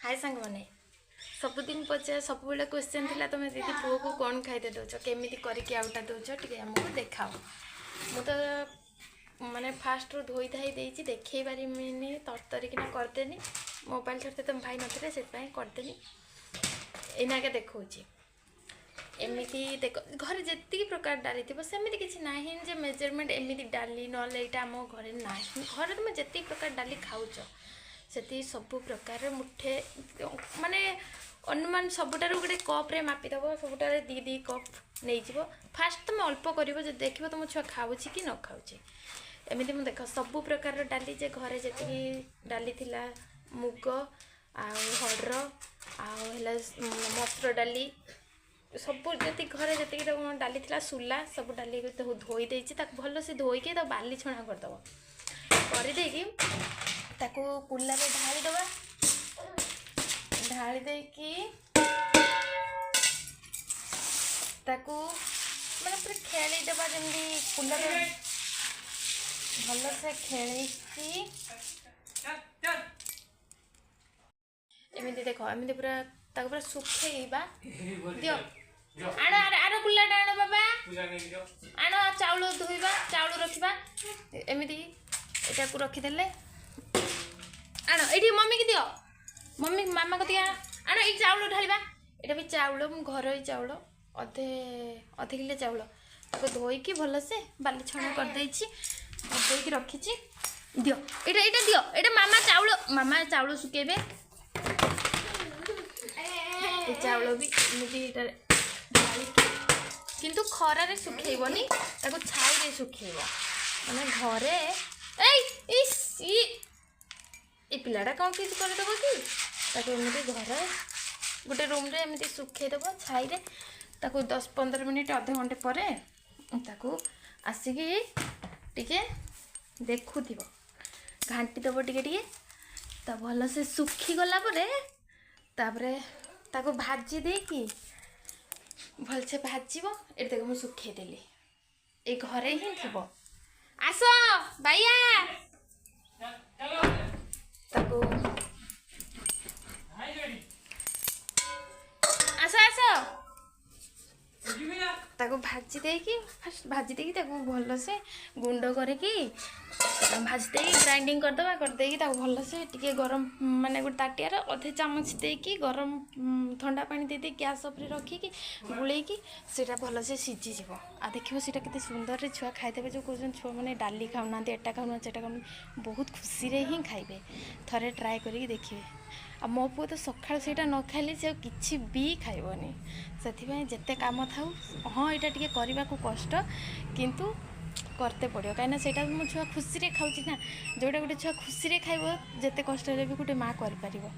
हाय सांग मैंने सबुदिन पचार सब क्वेश्चन थिला तुम दीदी पुओ को कौन खाइते दौच केमी करके आउटा दौच टे आमको देखाओ मु तो माने फास्ट रू धोई धाई देती देखे पारिनी तरतरिकिना करदेनी मोबाइल छाड़ते तुम भाई नथिले से करदेनी एना के देखौची एमती देख घर जी प्रकार डाली थी सेमती किसी ना जे मेजरमेंट एमती डाली ना यहाँ आम घर ना घर तुम जी प्रकार डाली खाऊच से सब प्रकार मुठे माने अनुमान सबुठार गोटे कप्रे मापिदेव सबुठार दी दी कप नहीं फास्ट तुम अल्प कर देख तुम छुआ खाऊ कि न खाऊे एमती मुझे देख सबू प्रकार डाली जे घरे जी डाली थिला मुग आड़ मसूर डाली सब जी घरे जी डाली थिला सुला सब डाली धोई देती भल से धोईकी बाली छणा करदेव करदेकी ताकू कुल्ला रे ढाली दबा ढाली देकी ताकू माने पूरा खेली दबा जमी कुल्ला रे भल से खेली एमती देख एमती पूरा ताकू पूरा सुखेबा दियो आण आण कुल्लाटा आण बाबा आण चाउल धोइबा चाउल रखिबा एमती एटा को रखिदेले आण ये मम्मी की दियो मम्मी मामा को दिया आण ये चाउल ढालिबा ये भी चाउल घर चाउल अधे अधे किलो चाउल ताको धोईकी भल से बाली छणा कर देछि धोईकी रखी दियो एटा दियो एटा मामा चाउल सुकेबे ये चाउल भी एमती किंतु खरारे सुखेबनी ताको छाई रे सुखेबो माने घरे ए पिलाटा कौन किसी करदेव कि ताको एमती घर गोटे रूम रे एमती सुखेदेव छाई रे ताको 10-15 मिनिट अधे घंटे पर ताको आसिकी टिके देखुथिबो घांटी देव टिके तो भल से सुखी गला परे तापरे ताको भाजी देकी भल से भाजब ये देख मुझे सुखे देली ये घरे ही थी आस बाइया ताको आस आस ताको भाजी देकी फास्ट भाजी देकी ताको भल से गुंड करके भाजी देकी ग्राइंडिंग करदे करदेकी भल से टिके गरम माने गोटे ताटियार अधे चामच देकी गरम ठंडा पानी दे गैस उपरे रखिकी गुलेकी सेटा भल से सीझीज आ देखिए सीटा केते सुंदर रे छुआ खाइदेवे जो कहते छुआ मैंने डाली खाऊना एटा खाऊना सेटा खाऊना बहुत खुशी रे ही खाइबे थरे ट्राए करिक देखिए आ मो पुओ तो सकाळ सेटा न खाइले से किछि भी खाइबनी से जेते काम थाउ हाँ यहाँ टिके करने को कष्ट किंतु करते पड़ो कहीं से मो छुआ खुशी रे खाऊँ ना जोटा गोटे छुआ खुशी रे खाइब जेते कष्ट भी गोटे माँ कर पारिबो।